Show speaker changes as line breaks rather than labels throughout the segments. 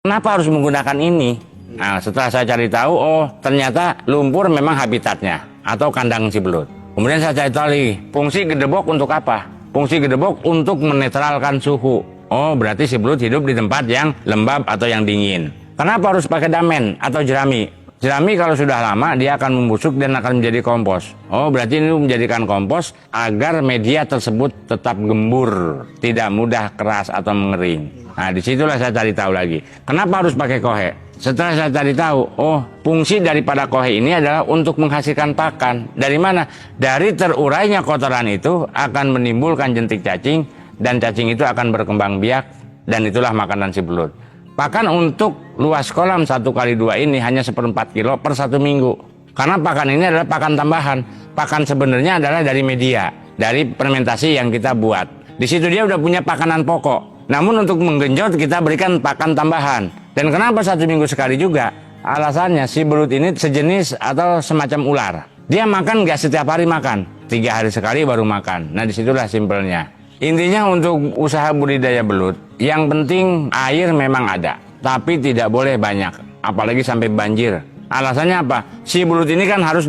Kenapa harus menggunakan ini? Nah, setelah saya cari tahu, oh ternyata lumpur memang habitatnya atau kandang si belut. Kemudian saya cari tahu lagi, fungsi gedebok untuk apa? Fungsi gedebok untuk menetralkan suhu. Oh, berarti si belut hidup di tempat yang lembab atau yang dingin. Kenapa harus pakai damen atau jerami? Jerami kalau sudah lama dia akan membusuk dan akan menjadi kompos. Oh, berarti ini menjadikan kompos agar media tersebut tetap gembur, tidak mudah keras atau mengering. Nah, disitulah saya cari tahu lagi. Kenapa harus pakai kohe? Setelah saya cari tahu, oh fungsi daripada kohe ini adalah untuk menghasilkan pakan. Dari mana? Dari terurainya kotoran itu akan menimbulkan jentik cacing, dan cacing itu akan berkembang biak, dan itulah makanan si belut. Pakan untuk luas kolam 1x2 ini hanya 1/4 kilo per 1 minggu. Karena pakan ini adalah pakan tambahan. Pakan sebenarnya adalah dari media, dari fermentasi yang kita buat. Di situ dia udah punya pakanan pokok. Namun untuk menggenjot kita berikan pakan tambahan. Dan kenapa 1 minggu sekali juga? Alasannya si belut ini sejenis atau semacam ular. Dia makan nggak setiap hari makan, 3 hari sekali baru makan. Nah, disitulah simpelnya. Intinya untuk usaha budidaya belut, yang penting air memang ada, tapi tidak boleh banyak, apalagi sampai banjir. Alasannya apa? Si belut ini kan harus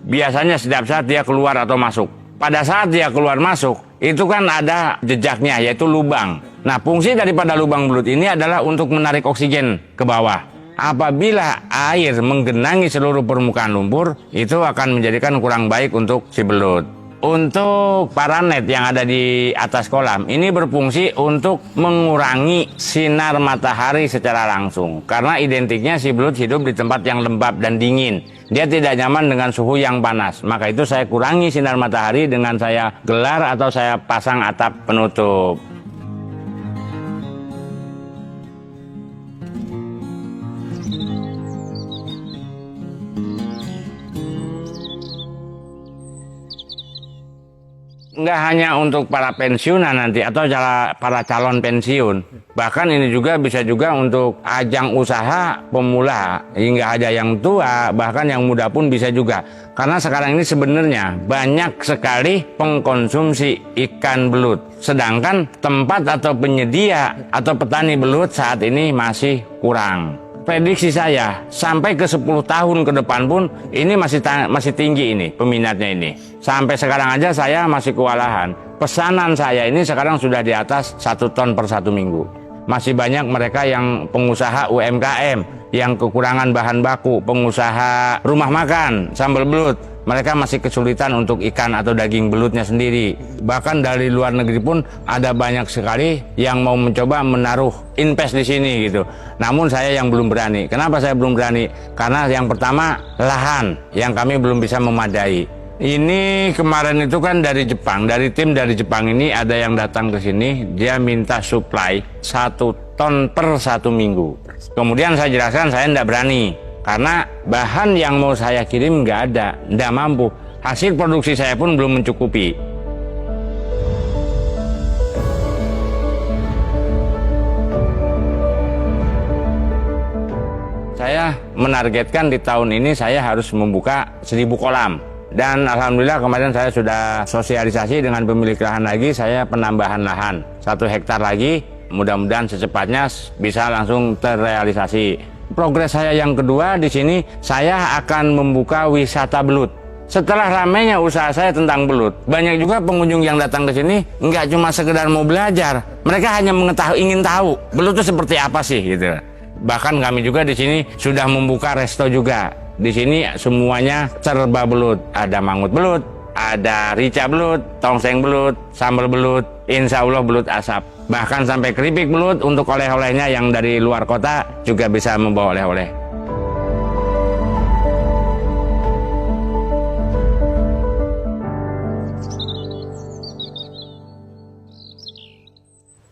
biasanya setiap saat dia keluar atau masuk. Pada saat dia keluar masuk, itu kan ada jejaknya, yaitu lubang. Nah, fungsi daripada lubang belut ini adalah untuk menarik oksigen ke bawah. Apabila air menggenangi seluruh permukaan lumpur, itu akan menjadikan kurang baik untuk si belut. Untuk paranet yang ada di atas kolam, ini berfungsi untuk mengurangi sinar matahari secara langsung. Karena identiknya si belut hidup di tempat yang lembab dan dingin. Dia tidak nyaman dengan suhu yang panas. Maka itu saya kurangi sinar matahari dengan saya gelar atau saya pasang atap penutup. Nggak hanya untuk para pensiunan nanti atau para calon pensiun, bahkan ini juga bisa juga untuk ajang usaha pemula, hingga ada yang tua, bahkan yang muda pun bisa juga. Karena sekarang ini sebenarnya banyak sekali pengkonsumsi ikan belut, sedangkan tempat atau penyedia atau petani belut saat ini masih kurang. Prediksi saya sampai ke 10 tahun ke depan pun ini masih tinggi ini peminatnya ini. Sampai sekarang aja saya masih kewalahan. Pesanan saya ini sekarang sudah di atas 1 ton per 1 minggu. Masih banyak mereka yang pengusaha UMKM yang kekurangan bahan baku, pengusaha rumah makan sambal belut. Mereka masih kesulitan untuk ikan atau daging belutnya sendiri. Bahkan dari luar negeri pun ada banyak sekali yang mau mencoba menaruh invest di sini gitu. Namun saya yang belum berani. Kenapa saya belum berani? Karena yang pertama lahan yang kami belum bisa memadai. Ini kemarin itu kan dari Jepang, dari tim dari Jepang ini ada yang datang ke sini, dia minta supply 1 ton per 1 minggu. Kemudian saya jelaskan saya tidak berani. Karena bahan yang mau saya kirim nggak ada, nggak mampu. Hasil produksi saya pun belum mencukupi. Saya menargetkan di tahun ini saya harus membuka 1000 kolam. Dan alhamdulillah kemarin saya sudah sosialisasi dengan pemilik lahan lagi, saya penambahan lahan 1 hektar lagi. Mudah-mudahan secepatnya bisa langsung terrealisasi. Progres saya yang kedua di sini, saya akan membuka wisata belut. Setelah ramainya usaha saya tentang belut, banyak juga pengunjung yang datang ke sini nggak cuma sekedar mau belajar, mereka hanya ingin tahu belut itu seperti apa sih gitu. Bahkan kami juga di sini sudah membuka resto juga. Di sini semuanya serba belut, ada mangut belut, ada rica belut, tongseng belut, sambal belut, insya Allah belut asap. Bahkan sampai keripik belut untuk oleh-olehnya yang dari luar kota juga bisa membawa oleh-oleh.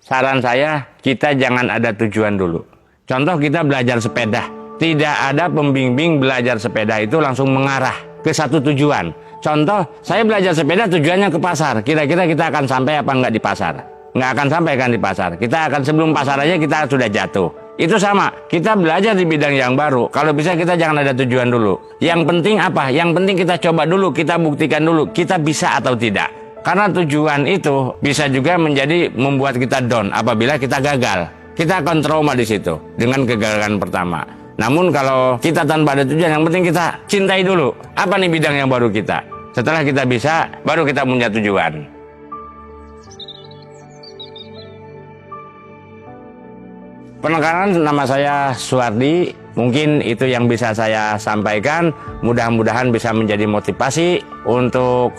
Saran saya, kita jangan ada tujuan dulu. Contoh kita belajar sepeda. Tidak ada pembimbing belajar sepeda itu langsung mengarah ke satu tujuan. Contoh, saya belajar sepeda tujuannya ke pasar. Kira-kira kita akan sampai apa enggak di pasar? Nggak akan sampai kan di pasar. Kita akan sebelum pasar aja kita sudah jatuh. Itu sama, kita belajar di bidang yang baru. Kalau bisa kita jangan ada tujuan dulu. Yang penting apa? Yang penting kita coba dulu, kita buktikan dulu, kita bisa atau tidak. Karena tujuan itu bisa juga membuat kita down apabila kita gagal. kita akan trauma di situ dengan kegagalan pertama. Namun kalau kita tanpa ada tujuan, yang penting kita cintai dulu. Apa nih bidang yang baru kita? Setelah kita bisa, baru kita punya tujuan. Penekanan, nama saya Suwardi. Mungkin itu yang bisa saya sampaikan. Mudah-mudahan bisa menjadi motivasi untuk